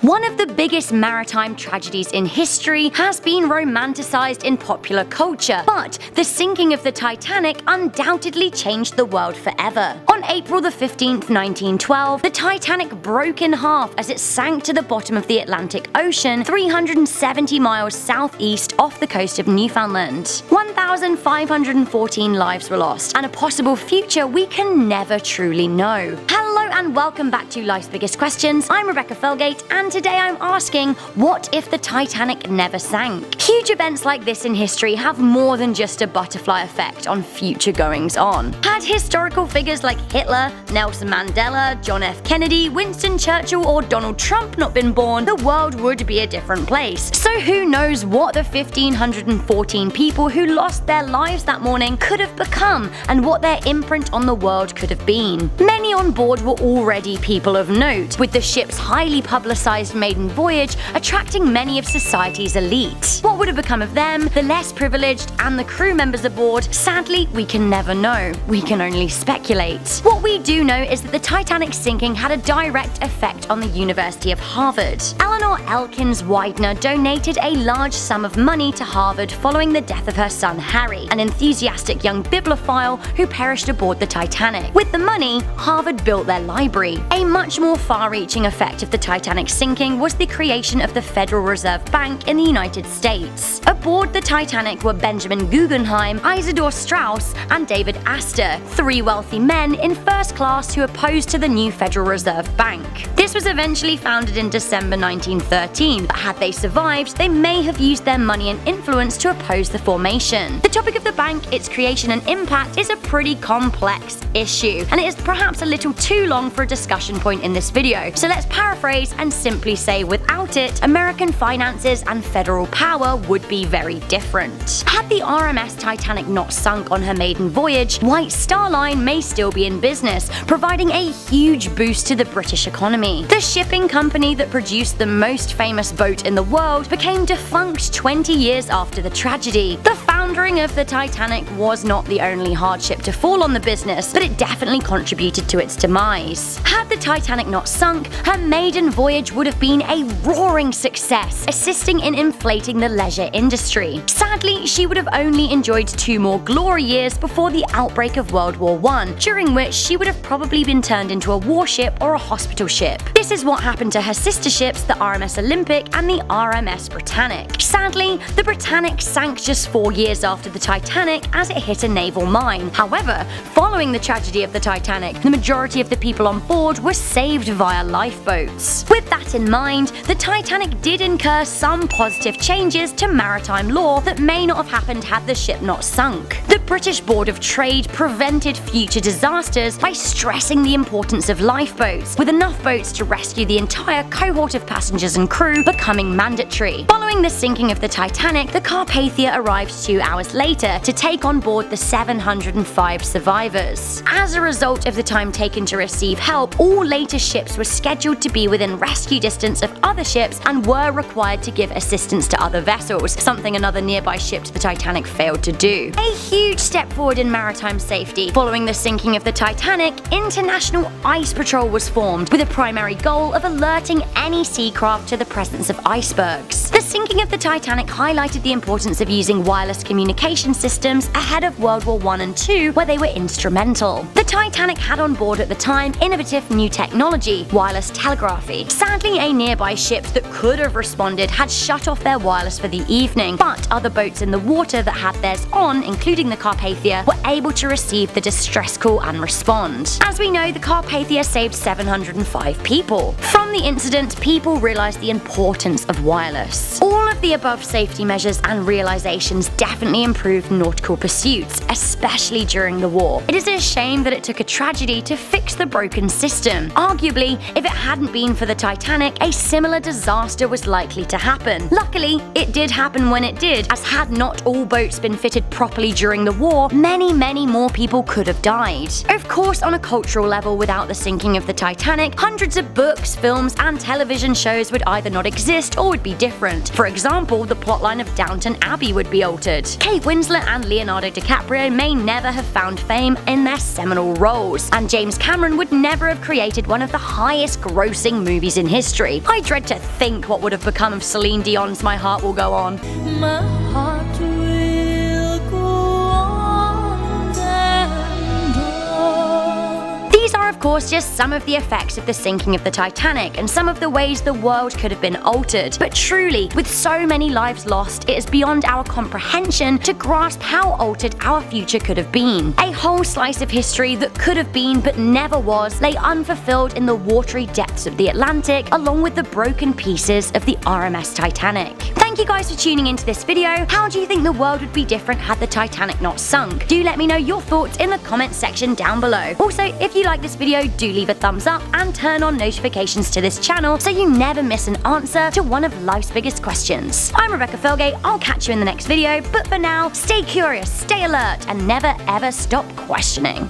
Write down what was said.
One of the biggest maritime tragedies in history has been romanticized in popular culture, but the sinking of the Titanic undoubtedly changed the world forever. On April 15th, 1912, the Titanic broke in half as it sank to the bottom of the Atlantic Ocean 370 miles southeast off the coast of Newfoundland. 1,514 lives were lost, and a possible future we can never truly know. Hello and welcome back to Life's Biggest Questions. I'm Rebecca Felgate, and today I'm asking, what if the Titanic never sank? Huge events like this in history have more than just a butterfly effect on future goings-on. Had historical figures like Hitler, Nelson Mandela, John F. Kennedy, Winston Churchill, or Donald Trump not been born, the world would be a different place. So who knows what the 1,514 people who lost their lives that morning could have become, and what their imprint on the world could have been. Many on board were already people of note, with the ship's highly publicized maiden voyage attracting many of society's elite. What would have become of them, the less privileged, and the crew members aboard? Sadly, we can never know. We can only speculate. What we do know is that the Titanic sinking had a direct effect on the University of Harvard. Eleanor Elkins Widener donated a large sum of money to Harvard following the death of her son Harry, an enthusiastic young bibliophile who perished aboard the Titanic. With the money, Harvard built their library. A much more far-reaching effect of the Titanic sinking was the creation of the Federal Reserve Bank in the United States. Aboard the Titanic were Benjamin Guggenheim, Isidor Straus, and David Astor, three wealthy men in first class who opposed to the new Federal Reserve Bank. This was eventually founded in December 1913, but had they survived, they may have used their money and influence to oppose the formation. The topic of the bank, its creation and impact, is a pretty complex issue, and it is perhaps a little too long for a discussion point in this video, so let's paraphrase and simply say without it, American finances and federal power would be very different. Had the RMS Titanic not sunk on her maiden voyage, White Star Line may still be in business, providing a huge boost to the British economy. The shipping company that produced the most famous boat in the world became defunct 20 years after the tragedy. The foundering of the Titanic was not the only hardship to fall on the business, but it definitely contributed to its demise. Had the Titanic not sunk, her maiden voyage would have been a roaring success, assisting in inflating the leisure industry. Sadly, she would have only enjoyed 2 more glory years before the outbreak of World War I, during which she would have probably been turned into a warship or a hospital ship. This is what happened to her sister ships, the RMS Olympic and the RMS Britannic. Sadly, the Britannic sank just 4 years after the Titanic as it hit a naval mine. However, following the tragedy of the Titanic, the majority of the people on board were saved via lifeboats. With that in mind, the Titanic did incur some positive changes to maritime law that may not have happened had the ship not sunk. The British Board of Trade prevented future disasters by stressing the importance of lifeboats, with enough boats to rescue the entire cohort of passengers and crew becoming mandatory. Following the sinking of the Titanic, the Carpathia arrived 2 hours later to take on board the 705 survivors. As a result of the time taken to receive help, all later ships were scheduled to be within rescue distance of other ships and were required to give assistance to other vessels, something another nearby ship to the Titanic failed to do. A huge step forward in maritime safety. Following the sinking of the Titanic, International Ice Patrol was formed, with a primary goal of alerting any seacraft to the presence of icebergs. The sinking of the Titanic highlighted the importance of using wireless communication systems ahead of World War I and II, where they were instrumental. The Titanic had on board at the time innovative new technology, wireless telegraphy. Sadly, a nearby ship that could have responded had shut off their wireless for the evening, but other boats in the water that had theirs on, including the Carpathia, were able to receive the distress call and respond. As we know, the Carpathia saved 705 people. From the incident, people realized the importance of wireless. All of the above safety measures and realizations definitely improved nautical pursuits, especially during the war. It is a shame that it took a tragedy to fix the broken system. Arguably, if it hadn't been for the Titanic, a similar disaster was likely to happen. Luckily, it did happen when it did, as had not all boats been fitted properly during the war, many more people could have died. Of course, on a cultural level, without the sinking of the Titanic, hundreds of books, films, and television shows would either not exist or would be different. different. For example, the plotline of Downton Abbey would be altered. Kate Winslet and Leonardo DiCaprio may never have found fame in their seminal roles, and James Cameron would never have created one of the highest grossing movies in history. I dread to think what would have become of Celine Dion's My Heart Will Go On. My heart will go on and on. These are of course just some of the effects of the sinking of the Titanic and some of the ways the world could have been altered. But truly, with so many lives lost, it is beyond our comprehension to grasp how altered our future could have been. A whole slice of history that could have been but never was lay unfulfilled in the watery depths of the Atlantic, along with the broken pieces of the RMS Titanic. Thank you guys for tuning into this video. How do you think the world would be different had the Titanic not sunk? Do let me know your thoughts in the comments section down below. Also, if you like this video, do leave a thumbs up and turn on notifications to this channel so you never miss an answer to one of life's biggest questions. I'm Rebecca Felgate, I'll catch you in the next video, but for now, stay curious, stay alert, and never ever stop questioning.